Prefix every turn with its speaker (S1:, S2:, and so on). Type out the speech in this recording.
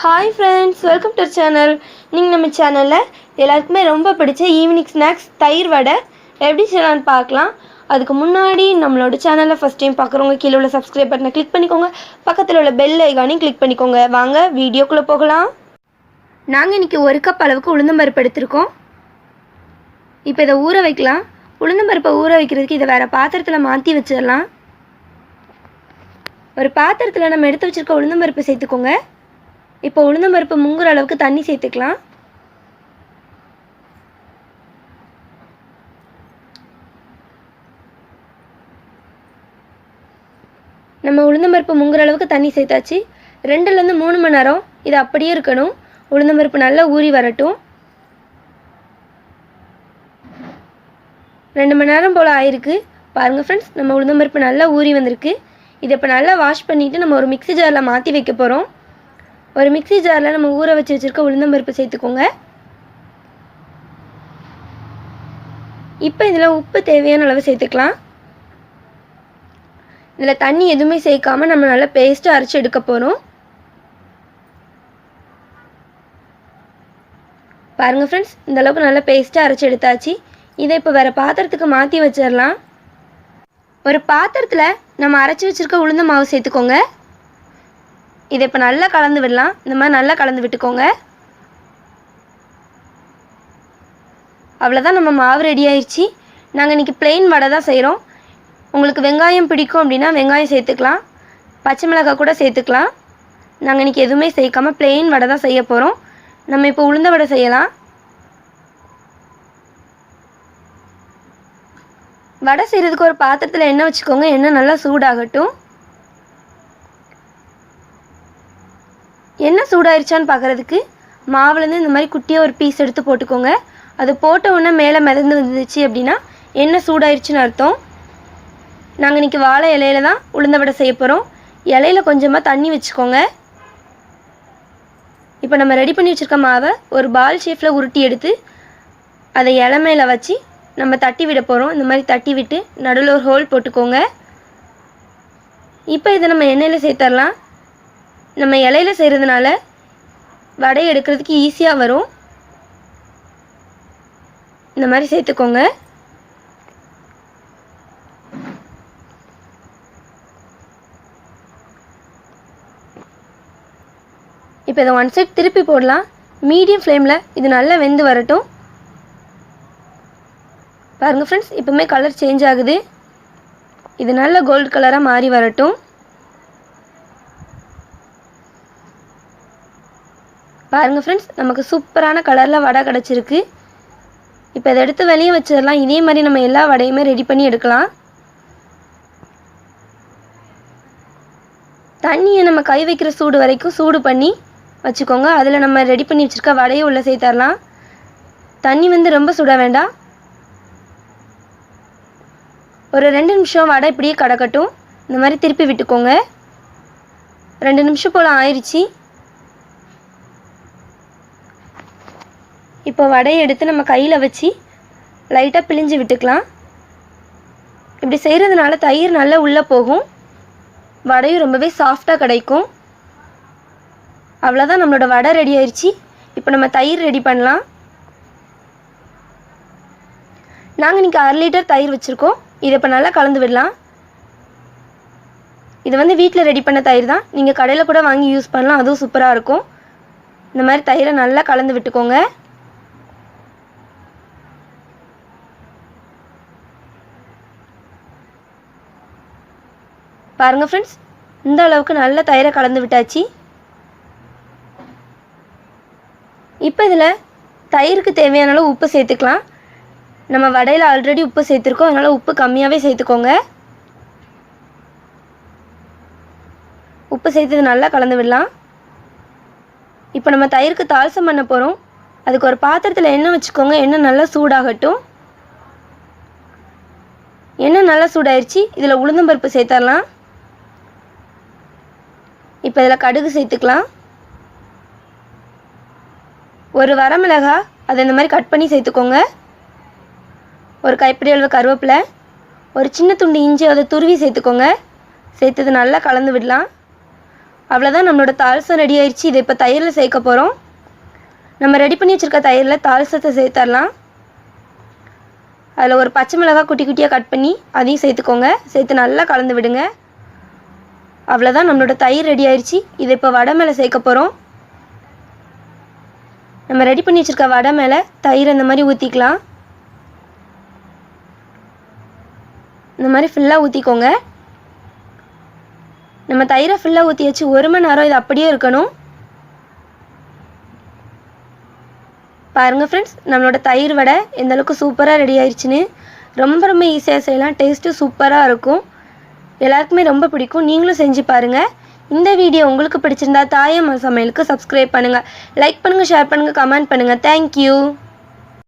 S1: Hi friends, welcome to our channel. நீங்கள் நம்ம சேனலில் எல்லாருக்குமே ரொம்ப பிடிச்ச ஈவினிங் ஸ்நாக்ஸ் தயிர் வடை எப்படி செய்யலான்னு பார்க்கலாம். அதுக்கு முன்னாடி நம்மளோட சேனலில் ஃபஸ்ட் டைம் பார்க்குறவங்க கீழே உள்ள சப்ஸ்கிரைப் பட்டனை கிளிக் பண்ணிக்கோங்க. பக்கத்தில் உள்ள பெல் ஐகானையும் கிளிக் பண்ணிக்கோங்க. வாங்க வீடியோக்குள்ளே போகலாம். நாங்கள் இன்றைக்கி 1 கப் அளவுக்கு உளுந்தம்பருப்பு எடுத்திருக்கோம். இப்போ இதை ஊற வைக்கலாம். உளுந்தம்பருப்பை ஊற வைக்கிறதுக்கு இதை வேறு பாத்திரத்தில் மாற்றி வச்சிடலாம். ஒரு பாத்திரத்தில் நம்ம எடுத்து வச்சுருக்க உளுந்தம்பருப்பு சேர்த்துக்கோங்க. இப்போ உளுந்தம்பருப்பு முங்குற அளவுக்கு தண்ணி சேர்த்துக்கலாம். நம்ம உளுந்தம்பருப்பு முங்குற அளவுக்கு தண்ணி சேர்த்தாச்சு. 2லேருந்து 3 மணி நேரம் இது அப்படியே இருக்கணும். உளுந்தம்பருப்பு நல்லா ஊறி வரட்டும். 2 மணி நேரம் போல் ஆயிருக்கு. பாருங்கள் ஃப்ரெண்ட்ஸ், நம்ம உளுந்தம்பருப்பு நல்லா ஊறி வந்திருக்கு. இதை இப்போ நல்லா வாஷ் பண்ணிவிட்டு நம்ம ஒரு மிக்ஸி ஜாரில் மாற்றி வைக்க போகிறோம். ஒரு மிக்ஸி ஜாரில் நம்ம ஊற வச்சுருக்க உளுந்தம்பருப்பு சேர்த்துக்கோங்க. இப்போ இதில் உப்பு தேவையான அளவு சேர்த்துக்கலாம். இதில் தண்ணி எதுவுமே சேர்க்காமல் நம்ம நல்லா பேஸ்ட்டாக அரைச்சி எடுக்க போகிறோம். பாருங்கள் ஃப்ரெண்ட்ஸ், இந்தளவுக்கு நல்லா பேஸ்ட்டாக அரைச்சி எடுத்தாச்சு. இதை இப்போ வேறு பாத்திரத்துக்கு மாற்றி வச்சிடலாம். ஒரு பாத்திரத்தில் நம்ம அரைச்சி வச்சுருக்க உளுந்த மாவு சேர்த்துக்கோங்க. இதை இப்போ நல்லா கலந்து விடலாம். இந்த மாதிரி நல்லா கலந்து விட்டுக்கோங்க. அவ்வளோதான், நம்ம மாவு ரெடி ஆயிடுச்சு. நாங்கள் இன்றைக்கி பிளெயின் வடை தான் செய்கிறோம். உங்களுக்கு வெங்காயம் பிடிக்கும் அப்படின்னா வெங்காயம் சேர்த்துக்கலாம், பச்சை மிளகாய் கூட சேர்த்துக்கலாம். நாங்கள் இன்றைக்கி எதுவுமே சேர்க்காமல் பிளெயின் வடை தான் செய்ய போகிறோம். நம்ம இப்போ உளுந்த வடை செய்யலாம். வடை செய்கிறதுக்கு ஒரு பாத்திரத்தில் எண்ணெய் வச்சுக்கோங்க. எண்ணெய் நல்லா சூடாகட்டும். எண்ணெய் சூடாயிருச்சான்னு பார்க்குறதுக்கு மாவுலேருந்து இந்த மாதிரி குட்டியாக ஒரு பீஸ் எடுத்து போட்டுக்கோங்க. அது போட்ட உடனே மேலே மிதந்து வந்துச்சு அப்படின்னா எண்ணெய் சூடாயிருச்சுன்னு அர்த்தம். நாங்கள் இன்றைக்கி வாழை இலையில தான் உளுந்த வடை செய்ய போகிறோம். இலையில கொஞ்சமாக தண்ணி வச்சுக்கோங்க. இப்போ நம்ம ரெடி பண்ணி வச்சுருக்க மாவை ஒரு பால் ஷேப்பில் உருட்டி எடுத்து அதை இலை மேலே வச்சு நம்ம தட்டி விட போகிறோம். இந்த மாதிரி தட்டி விட்டு நடுவில் ஒரு ஹோல் போட்டுக்கோங்க. இப்போ இதை நம்ம எண்ணெயில் சேர்த்துடலாம். நம்ம இலையில செய்கிறதுனால வடை எடுக்கிறதுக்கு ஈஸியாக வரும். இந்த மாதிரி சேர்த்துக்கோங்க. இப்போ இதை 1 சைட் திருப்பி போடலாம். மீடியம் ஃப்ளேமில் இது நல்லா வெந்து வரட்டும். பாருங்கள் ஃப்ரெண்ட்ஸ், இப்போவுமே கலர் சேஞ்ச் ஆகுது. இது நல்ல கோல்டு கலராக மாறி வரட்டும். பாருங்கள் ஃப்ரெண்ட்ஸ், நமக்கு சூப்பரான கலரில் வடை கிடச்சிருக்கு. இப்போ இதை எடுத்து வெளியே வச்சிடலாம். இதே மாதிரி நம்ம எல்லா வடையுமே ரெடி பண்ணி எடுக்கலாம். தண்ணியை நம்ம கை வைக்கிற சூடு வரைக்கும் சூடு பண்ணி வச்சுக்கோங்க. அதில் நம்ம ரெடி பண்ணி வச்சுருக்க வடையை உள்ளே சேர்த்தரலாம். தண்ணி வந்து ரொம்ப சுட வேண்டாம். ஒரு 2 நிமிஷம் வடை இப்படியே கடக்கட்டும். இந்த மாதிரி திருப்பி விட்டுக்கோங்க. 2 நிமிஷம் போல் ஆயிடுச்சு. இப்போ வடையை எடுத்து நம்ம கையில் வச்சு லைட்டாக பிழிஞ்சு விட்டுக்கலாம். இப்படி செய்கிறதுனால தயிர் நல்லா உள்ளே போகும். வடையும் ரொம்பவே சாஃப்டாக கிடைக்கும். அவ்வளோதான், நம்மளோட வடை ரெடி ஆயிடுச்சு. இப்போ நம்ம தயிர் ரெடி பண்ணலாம். நாங்கள் இன்றைக்கி 1/2 லிட்டர் தயிர் வச்சுருக்கோம். இதை இப்போ நல்லா கலந்து விடலாம். இது வந்து வீட்டில் ரெடி பண்ண தயிர் தான். நீங்கள் கடையில் கூட வாங்கி யூஸ் பண்ணலாம், அதுவும் சூப்பராக இருக்கும். இந்த மாதிரி தயிரை நல்லா கலந்து விட்டுக்கோங்க. பாருங்கள் ஃப்ரெண்ட்ஸ், இந்த அளவுக்கு நல்ல தயிரை கலந்து விட்டாச்சு. இப்போ இதில் தயிருக்கு தேவையான அளவு உப்பு சேர்த்துக்கலாம். நம்ம வடையில் ஆல்ரெடி உப்பு சேர்த்துருக்கோம், அதனால் உப்பு கம்மியாகவே சேர்த்துக்கோங்க. உப்பு சேர்த்து நல்லா கலந்து விடலாம். இப்போ நம்ம தயிருக்கு தாளிசம் பண்ண போகிறோம். அதுக்கு ஒரு பாத்திரத்தில் எண்ணெய் வச்சுக்கோங்க. எண்ணெய் நல்லா சூடாகட்டும். எண்ணெய் நல்லா சூடாயிருச்சு. இதில் உளுந்தம்பருப்பு சேர்த்துடலாம். இப்போ இதில் கடுகு சேர்த்துக்கலாம். ஒரு வரமிளகாய் அதை இந்த மாதிரி கட் பண்ணி சேர்த்துக்கோங்க. ஒரு கைப்பிடி அளவு கருவேப்பிலை, ஒரு சின்ன துண்டு இஞ்சி அதை துருவி சேர்த்துக்கோங்க. சேர்த்தது நல்லா கலந்து விடலாம். அவ்வளோதான், நம்மளோட தால்சம் ரெடி ஆயிடுச்சு. இதை இப்போ தயிரில் சேர்க்க போகிறோம். நம்ம ரெடி பண்ணி வச்சுருக்க தயிரில் தால்சத்தை சேர்த்துடலாம். அதில் ஒரு பச்சை மிளகாய் குட்டி குட்டியாக கட் பண்ணி அதையும் சேர்த்துக்கோங்க. சேர்த்து நல்லா கலந்து விடுங்க. அவ்வளோதான், நம்மளோட தயிர் ரெடி ஆயிடுச்சு. இதை இப்போ வடை மேலே சேர்க்க போகிறோம். நம்ம ரெடி பண்ணி வச்சுருக்க வடை மேலே தயிர் இந்த மாதிரி ஊற்றிக்கலாம். இந்த மாதிரி ஃபுல்லாக ஊற்றிக்கோங்க. நம்ம தயிரை ஃபுல்லாக ஊற்றி வச்சு 1 மணி நேரம் இது அப்படியே இருக்கணும். பாருங்கள் ஃப்ரெண்ட்ஸ், நம்மளோட தயிர் வடை எந்தளவுக்கு சூப்பராக ரெடி ஆயிடுச்சுன்னு. ரொம்ப ஈஸியாக செய்யலாம். டேஸ்ட்டு சூப்பராக இருக்கும். எல்லாருக்குமே ரொம்ப பிடிக்கும். நீங்களும் செஞ்சு பாருங்கள். இந்த வீடியோ உங்களுக்கு பிடிச்சிருந்தா தாயம்மா சமையலுக்கு சப்ஸ்கிரைப் பண்ணுங்கள், லைக் பண்ணுங்கள், ஷேர் பண்ணுங்கள், கமெண்ட் பண்ணுங்கள். தேங்க்யூ.